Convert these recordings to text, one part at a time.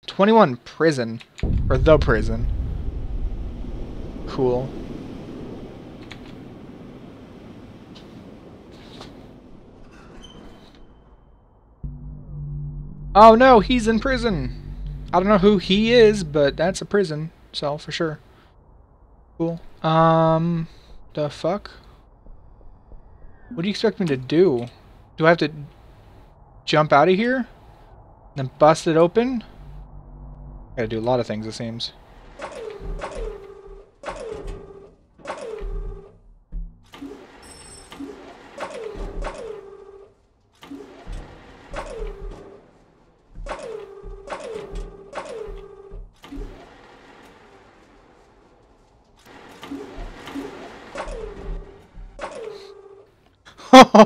21 prison. Or the prison. Cool. Oh no, he's in prison. I don't know who he is, but that's a prison cell for sure. Cool. The fuck? What do you expect me to do? Do I have to jump out of here? Then bust it open? Gotta do a lot of things, it seems.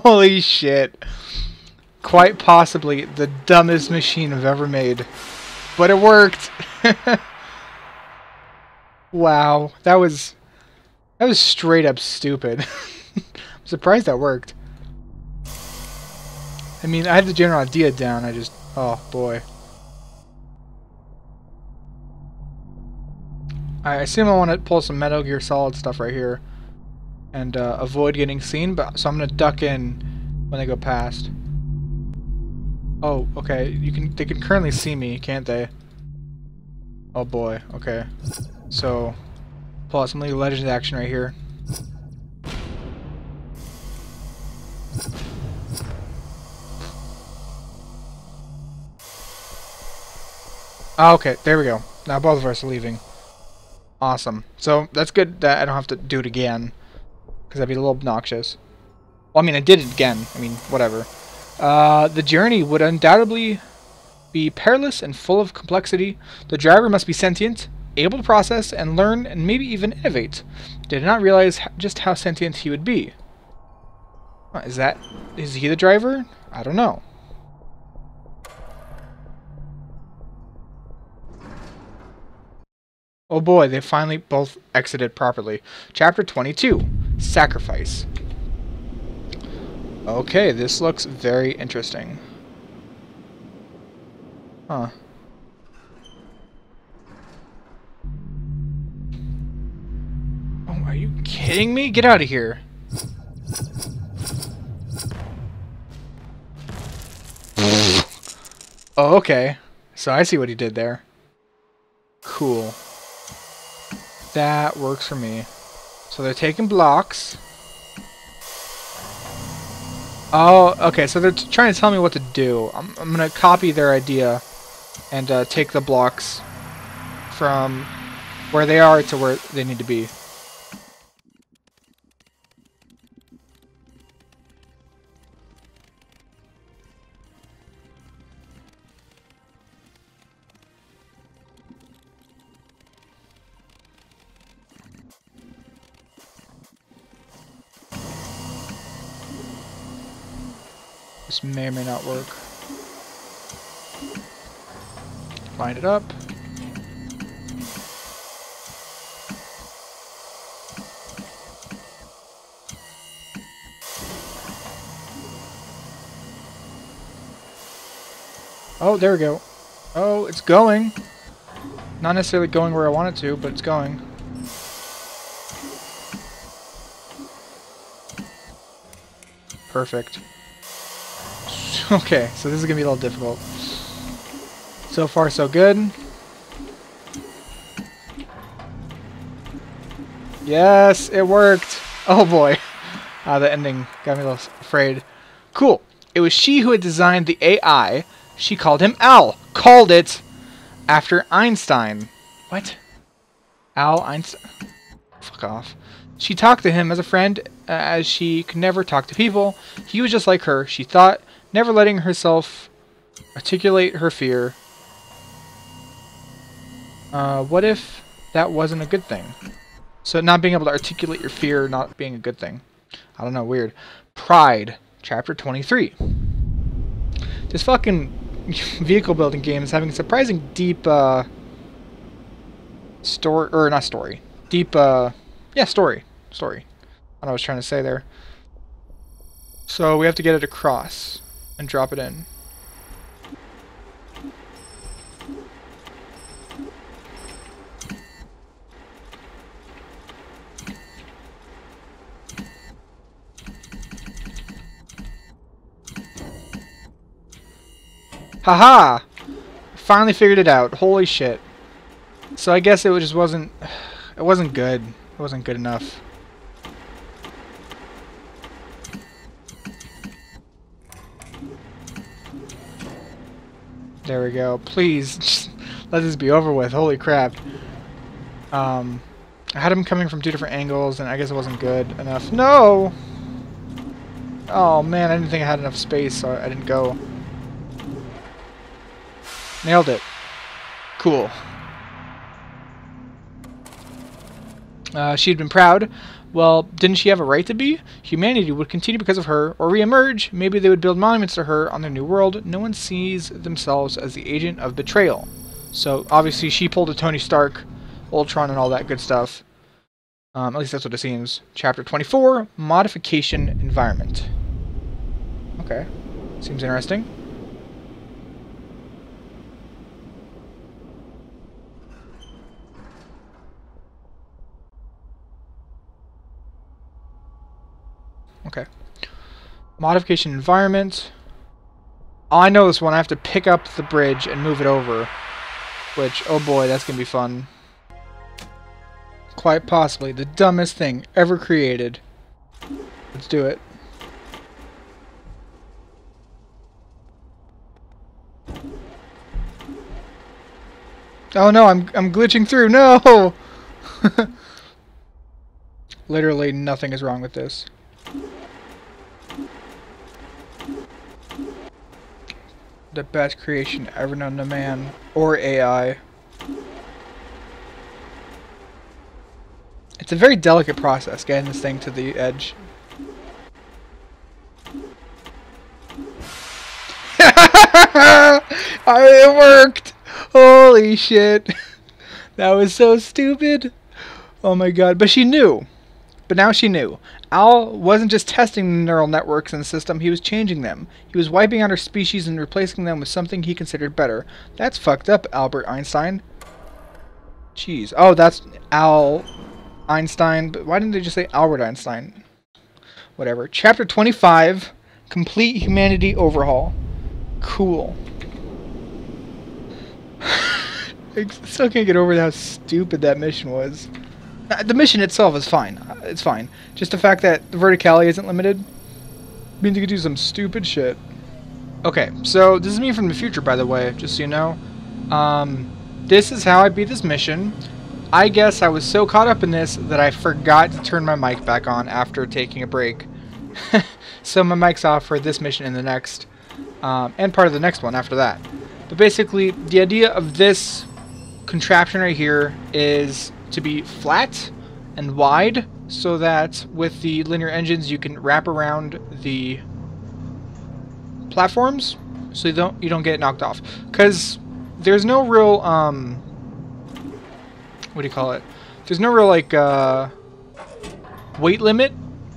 Holy shit. Quite possibly the dumbest machine I've ever made. But it worked! Wow. That was straight up stupid. I'm surprised that worked. I mean, I had the general idea down, I just... oh, boy. I assume I want to pull some Metal Gear Solid stuff right here. And avoid getting seen, but so I'm gonna duck in when they go past. Oh, okay. They can currently see me, can't they? Oh boy. Okay. So pull out some League of Legends action right here. Oh, okay, there we go. Now both of us are leaving. Awesome. So that's good that I don't have to do it again. Because that'd be a little obnoxious. Well, I mean, I did it again. I mean, whatever. The journey would undoubtedly be perilous and full of complexity. The driver must be sentient, able to process and learn and maybe even innovate. Did not realize just how sentient he would be. Is he the driver? I don't know. Oh boy, they finally both exited properly. Chapter 22, Sacrifice. Okay, this looks very interesting. Huh. Oh, are you kidding me? Get out of here. Oh, okay. So I see what he did there. Cool. That works for me. So they're taking blocks. Oh, okay, so they're trying to tell me what to do. I'm going to copy their idea and take the blocks from where they are to where they need to be. This may or may not work. Line it up. Oh, there we go. Oh, it's going. Not necessarily going where I want it to, but it's going. Perfect. Okay, so this is gonna be a little difficult. So far, so good. Yes, it worked. Oh boy. The ending got me a little afraid. Cool. It was she who had designed the AI. She called him Al. Called it after Einstein. What? Al Einstein? Fuck off. She talked to him as a friend, as she could never talk to people. He was just like her, she thought, never letting herself articulate her fear. What if that wasn't a good thing? So not being able to articulate your fear not being a good thing. I don't know, weird. Pride, chapter 23. This fucking vehicle building game is having a surprising deep, story, or not story. Deep, yeah, story. Story. I don't know what I was trying to say there. So we have to get it across and drop it in. Haha! Finally figured it out. Holy shit. So I guess it just wasn't... It wasn't good. It wasn't good enough. There we go. Please, just let this be over with. Holy crap. I had him coming from 2 different angles, and I guess it wasn't good enough. No! Oh man, I didn't think I had enough space, so I didn't go. Nailed it. Cool. She'd been proud. Well, didn't she have a right to be? Humanity would continue because of her, or re-emerge. Maybe they would build monuments to her on their new world. No one sees themselves as the agent of betrayal. So, obviously, she pulled a Tony Stark, Ultron, and all that good stuff. At least that's what it seems. Chapter 24, Modification Environment. Okay. Seems interesting. Okay. Modification Environment. Oh, I know this one. I have to pick up the bridge and move it over. Which, oh boy, that's going to be fun. Quite possibly the dumbest thing ever created. Let's do it. Oh no, I'm glitching through. No! Literally nothing is wrong with this. The best creation ever known to man or AI. It's a very delicate process getting this thing to the edge. It worked! Holy shit. That was so stupid. Oh my god. But she knew. But now she knew. Al wasn't just testing the neural networks in the system, he was changing them. He was wiping out our species and replacing them with something he considered better. That's fucked up, Albert Einstein. Jeez. Oh, that's Al Einstein. But why didn't they just say Albert Einstein? Whatever. Chapter 25, Complete Humanity Overhaul. Cool. I still can't get over how stupid that mission was. The mission itself is fine. It's fine. Just the fact that the verticality isn't limited means you could do some stupid shit. Okay, so this is me from the future, by the way, just so you know. This is how I beat this mission. I guess I was so caught up in this that I forgot to turn my mic back on after taking a break. So my mic's off for this mission and the next, and part of the next one after that. But basically, the idea of this contraption right here is to be flat and wide so that with the linear engines you can wrap around the platforms so you don't get knocked off, because there's no real what do you call it, there's no real like weight limit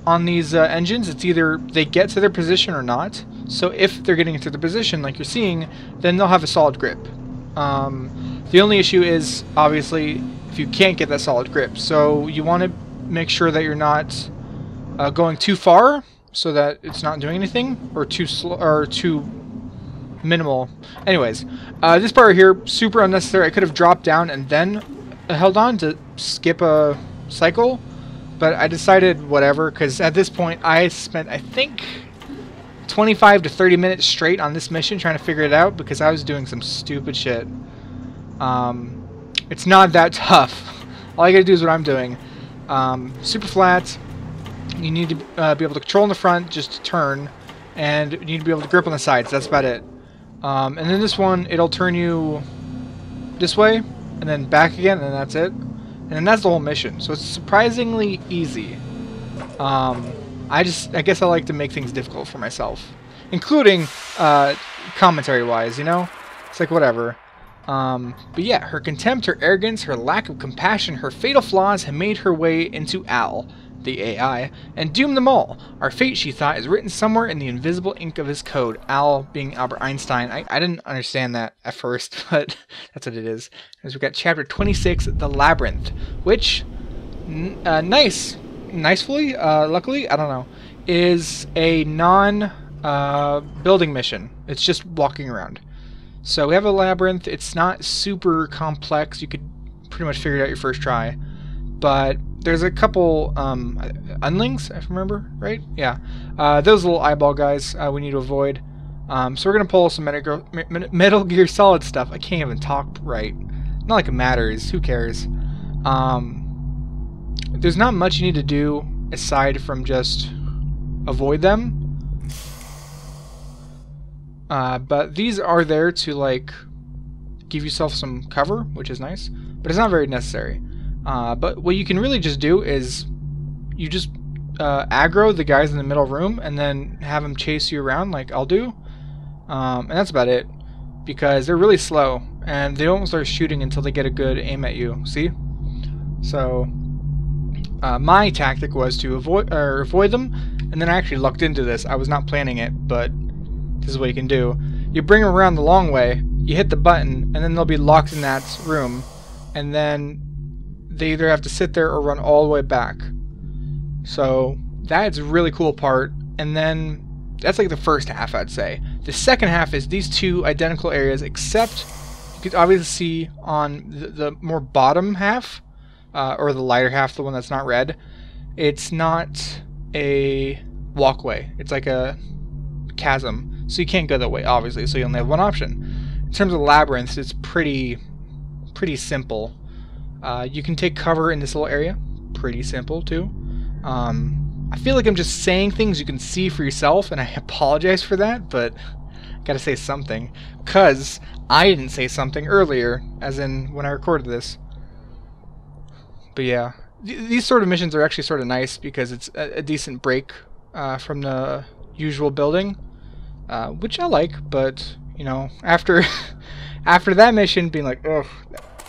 on these engines. It's either they get to their position or not. So if they're getting into the position like you're seeing, then they'll have a solid grip. The only issue is obviously if you can't get that solid grip. So you want to make sure that you're not going too far so that it's not doing anything, or too slow or too minimal. Anyways, this part right here, super unnecessary. I could have dropped down and then held on to skip a cycle, but I decided whatever, because at this point I spent, I think, 25 to 30 minutes straight on this mission trying to figure it out because I was doing some stupid shit. It's not that tough. All you gotta do is what I'm doing. Super flat. You need to be able to control in the front, just to turn, and you need to be able to grip on the sides. That's about it. And then this one, it'll turn you this way, and then back again, and that's it. And then that's the whole mission. So it's surprisingly easy. I guess I like to make things difficult for myself, including commentary-wise. You know, it's like whatever. But yeah, her contempt, her arrogance, her lack of compassion, her fatal flaws have made her way into Al, the AI, and doomed them all. Our fate, she thought, is written somewhere in the invisible ink of his code. Al being Albert Einstein. I didn't understand that at first, but that's what it is. As we've got chapter 26, The Labyrinth, which, luckily, I don't know, is a non-building mission. It's just walking around. So we have a labyrinth. It's not super complex. You could pretty much figure it out your first try. But there's a couple unlings, if I remember right. Yeah, those little eyeball guys we need to avoid. So we're gonna pull some Metal Gear Solid stuff. I can't even talk right. Not like it matters. Who cares? There's not much you need to do aside from just avoid them. But these are there to like give yourself some cover, which is nice, but it's not very necessary. But what you can really just do is you just aggro the guys in the middle room and then have them chase you around like I'll do. And that's about it, because they're really slow and they don't start shooting until they get a good aim at you. See? So my tactic was to avoid them, and then I actually lucked into this. I was not planning it, but this is what you can do. You bring them around the long way, you hit the button, and then they'll be locked in that room, and then they either have to sit there or run all the way back. So that's a really cool part, and then that's like the first half, I'd say. The second half is these two identical areas, except you could obviously see on the more bottom half, or the lighter half, the one that's not red, it's not a walkway. It's like a chasm. So you can't go that way, obviously, so you only have one option. In terms of labyrinths, it's pretty simple. You can take cover in this little area. Pretty simple, too. I feel like I'm just saying things you can see for yourself, and I apologize for that, but I gotta say something. Because I didn't say something earlier, as in when I recorded this. But yeah, these sort of missions are actually sort of nice, because it's a decent break from the usual building. Which I like, but you know, after that mission being like, ugh,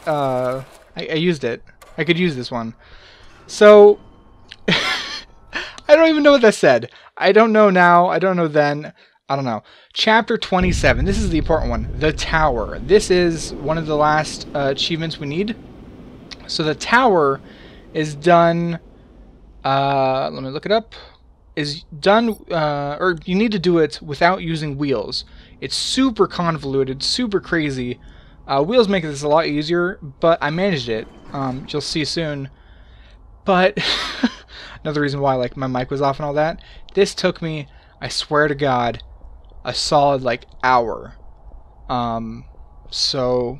I used it. I could use this one. So I don't even know what that said. I don't know now. I don't know then. I don't know. Chapter 27. This is the important one. The tower. This is one of the last achievements we need. So the tower is done. Let me look it up. Is done, or you need to do it without using wheels. It's super convoluted, super crazy. Wheels make this a lot easier, but I managed it. You'll see soon. But another reason why, like, my mic was off and all that. This took me, I swear to God, a solid like hour. So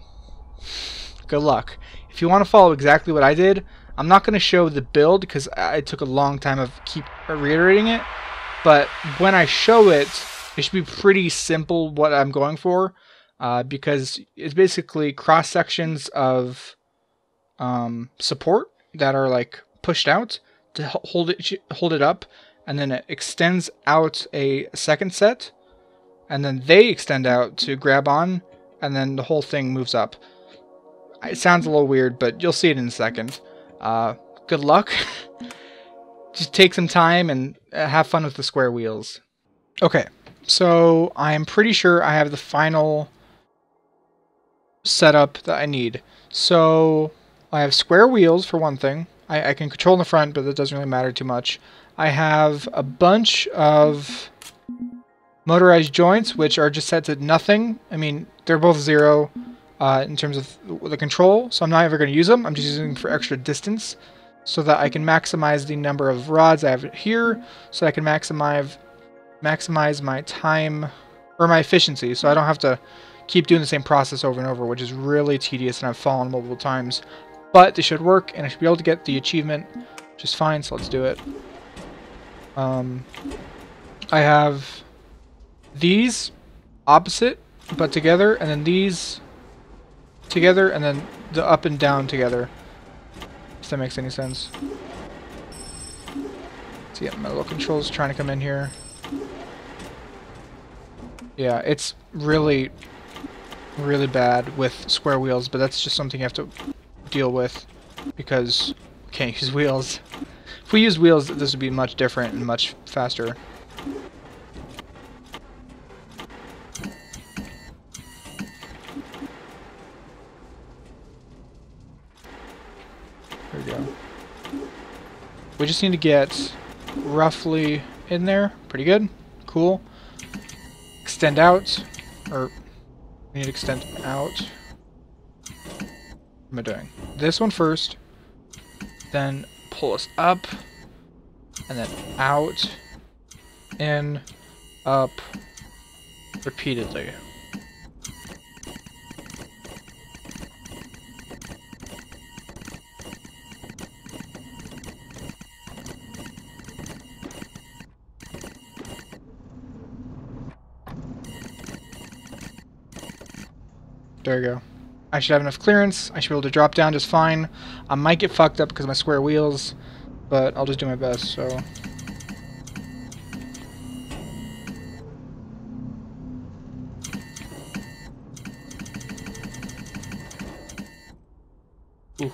good luck. If you want to follow exactly what I did, I'm not going to show the build because it took a long time of keep reiterating it, but when I show it, it should be pretty simple what I'm going for, because it's basically cross sections of support that are like pushed out to hold it up, and then it extends out a second set, and then they extend out to grab on, and then the whole thing moves up. It sounds a little weird, but you'll see it in a second. Good luck. Just take some time and have fun with the square wheels. Okay, so I am pretty sure I have the final setup that I need. So I have square wheels for one thing. I can control in the front, but that doesn't really matter too much. I have a bunch of motorized joints, which are just set to nothing. I mean, they're both 0 in terms of the control, so I'm not ever going to use them. I'm just using them for extra distance so that I can maximize the number of rods I have here, so I can maximize my time, or my efficiency, so I don't have to keep doing the same process over and over, which is really tedious, and I've fallen multiple times. But they should work, and I should be able to get the achievement just fine, so let's do it. I have these opposite, but together, and then these together, and then the up and down together. If that makes any sense. So yeah, my little controls trying to come in here. Yeah, it's really, really bad with square wheels, but that's just something you have to deal with because you can't use wheels. If we used wheels, this would be much different and much faster. There we go. We just need to get roughly in there. Pretty good. Cool. Extend out. Or We need to extend out. What am I doing? This one first, then pull us up, and then out, in, up, repeatedly. There we go. I should have enough clearance. I should be able to drop down just fine. I might get fucked up because of my square wheels, but I'll just do my best, so... Ooh.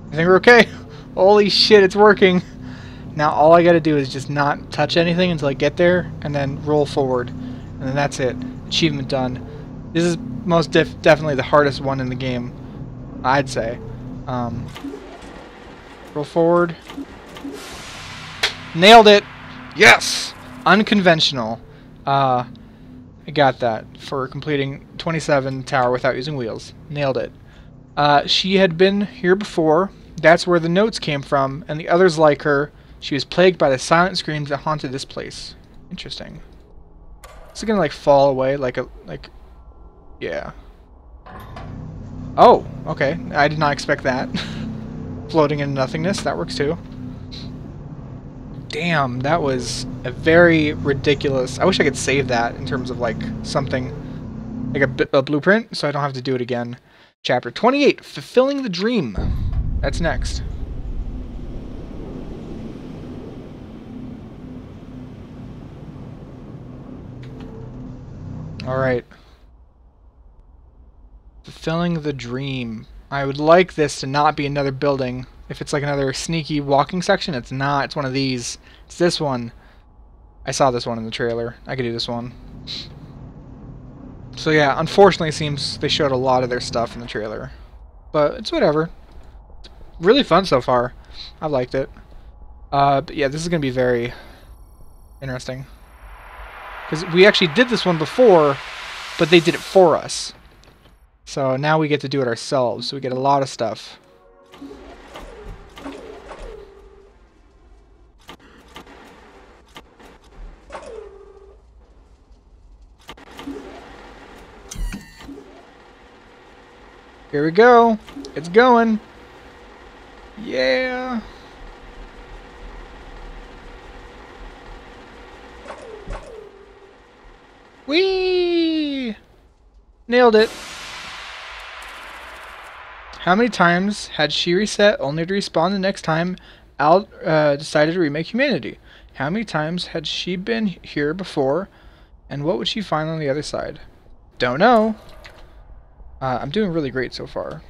I think we're okay. Holy shit, it's working. Now all I gotta do is just not touch anything until I get there, and then roll forward. And then that's it. Achievement done. This is most definitely the hardest one in the game, I'd say. Roll forward. Nailed it! Yes! Unconventional. I got that for completing 27 tower without using wheels. Nailed it. She had been here before. That's where the notes came from, and the others like her. She was plagued by the silent screams that haunted this place. Interesting. Is it gonna like fall away yeah. Oh, okay. I did not expect that. Floating in nothingness, that works too. Damn, that was a very ridiculous... I wish I could save that in terms of like something, like a blueprint, so I don't have to do it again. Chapter 28, Fulfilling the Dream. That's next. Alright. Fulfilling the Dream. I would like this to not be another building. If it's like another sneaky walking section, it's not. It's one of these. It's this one. I saw this one in the trailer. I could do this one. So yeah, unfortunately it seems they showed a lot of their stuff in the trailer. But it's whatever. It's really fun so far. I've liked it. But yeah, this is going to be very interesting. Because we actually did this one before, but they did it for us. So now we get to do it ourselves. So we get a lot of stuff. Here we go. It's going. Yeah. Whee! Nailed it. How many times had she reset only to respawn the next time Al decided to remake humanity? How many times had she been here before, and what would she find on the other side? Don't know. I'm doing really great so far.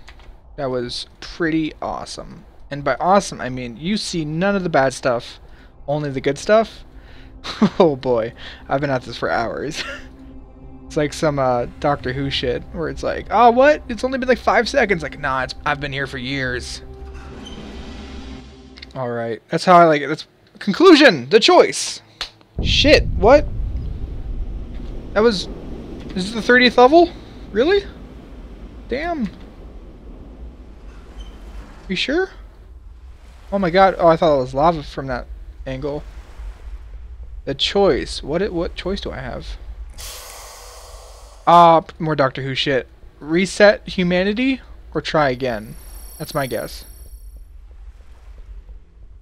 That was pretty awesome. And by awesome, I mean you see none of the bad stuff, only the good stuff. Oh boy, I've been at this for hours. It's like some Doctor Who shit, where it's like, oh what? It's only been like 5 seconds. Like, nah, I've been here for years. Alright, that's how I like it. That's conclusion, the choice. Shit, what? That was... Is this the 30th level? Really? Damn. You sure? Oh my god. Oh, I thought it was lava from that angle. The choice. What choice do I have? More Doctor Who shit. Reset humanity or try again? That's my guess.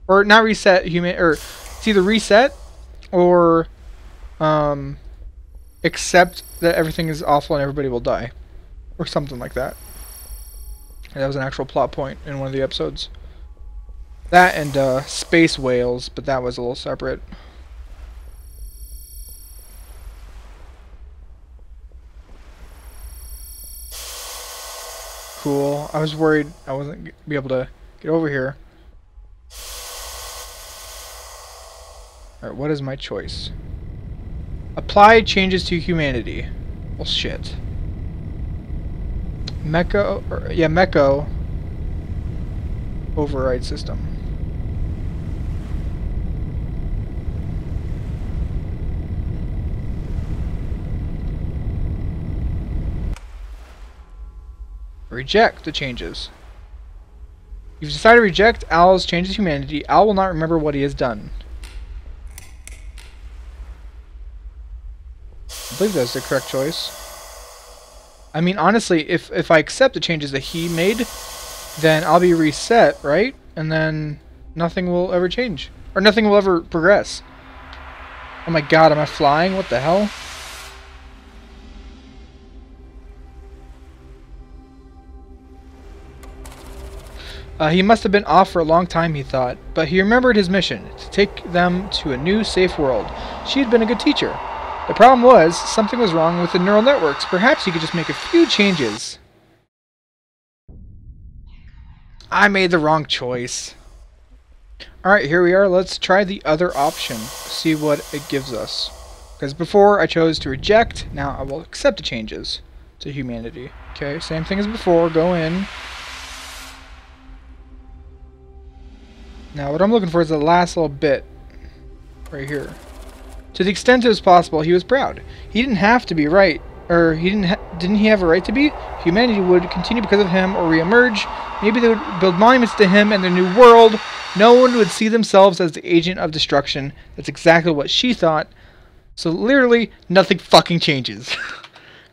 Or not reset human, or it's either reset or accept that everything is awful and everybody will die. Or something like that. That was an actual plot point in one of the episodes. That and space whales, but that was a little separate. Cool. I was worried I wasn't going to be able to get over here. Alright, what is my choice? Apply changes to humanity. Well, shit. Mecho override system. Reject the changes. You've decided to reject Al's changes to humanity. Al will not remember what he has done. I believe that's the correct choice. I mean, honestly, if I accept the changes that he made, then I'll be reset, right? And then nothing will ever change. Or nothing will ever progress. Oh my god, am I flying? What the hell? He must have been off for a long time, he thought, but he remembered his mission, to take them to a new, safe world. She had been a good teacher. The problem was, something was wrong with the neural networks. Perhaps he could just make a few changes. I made the wrong choice. Alright, here we are. Let's try the other option. See what it gives us. Because before I chose to reject, now I will accept the changes to humanity. Okay, same thing as before. Go in. Now what I'm looking for is the last little bit. Right here. To the extent it was possible, he was proud. He didn't have to be right. Or didn't he have a right to be? Humanity would continue because of him or re-emerge. Maybe they would build monuments to him and their new world. No one would see themselves as the agent of destruction. That's exactly what she thought. So literally, nothing fucking changes.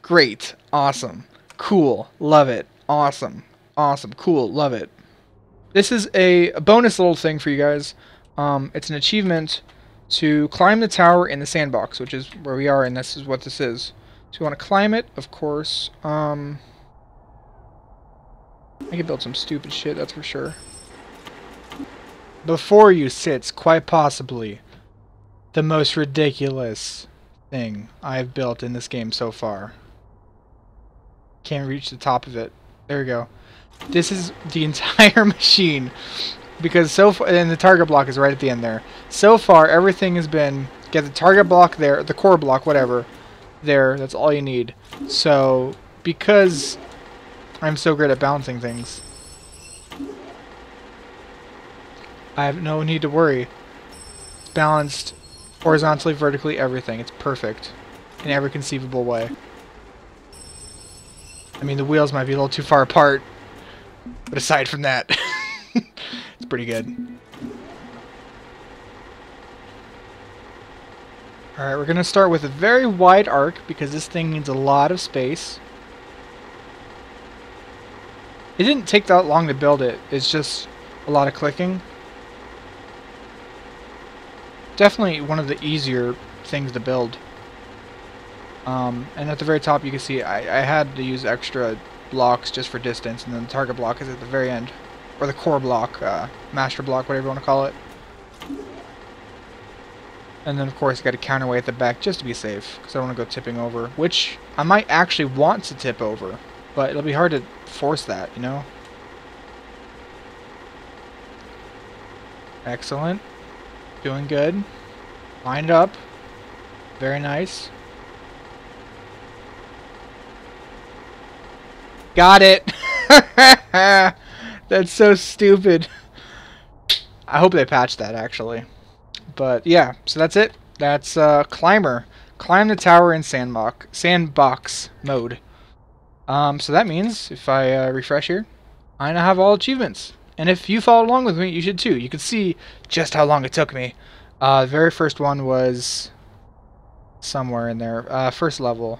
Great. Awesome. Cool. Love it. Awesome. Awesome. Cool. Love it. This is a bonus little thing for you guys. It's an achievement to climb the tower in the sandbox, which is where we are, and this is what this is. So you want to climb it, of course. I can build some stupid shit, that's for sure. Before you sits, quite possibly, the most ridiculous thing I've built in this game so far. Can't reach the top of it. There we go. This is the entire machine. Because so far, and the target block is right at the end there. So far, everything has been, get the target block there, the core block, whatever, there, that's all you need. So, because I'm so great at balancing things, I have no need to worry. It's balanced horizontally, vertically, everything. It's perfect in every conceivable way. I mean, the wheels might be a little too far apart, but aside from that, it's pretty good. Alright, we're going to start with a very wide arc because this thing needs a lot of space. It didn't take that long to build it. It's just a lot of clicking. Definitely one of the easier things to build. And at the very top you can see I had to use extra blocks just for distance, and then the target block is at the very end. Or the core block, master block, whatever you want to call it. And then of course you got a counterweight at the back just to be safe, because I don't want to go tipping over. Which I might actually want to tip over, but it'll be hard to force that, you know? Excellent. Doing good. Line it up. Very nice. Got it! That's so stupid. I hope they patched that, actually. But yeah, so that's it. That's Climber. Climb the tower in Sandbox mode. So that means, if I refresh here, I now have all achievements. And if you followed along with me, you should too. You can see just how long it took me. The very first one was somewhere in there. First level.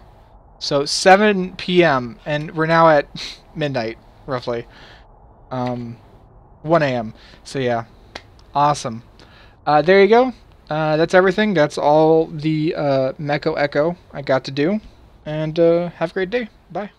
So 7 p.m. and we're now at midnight, roughly. 1 a.m. So yeah, awesome. There you go. That's everything. That's all the MechoEcho I got to do. And have a great day. Bye.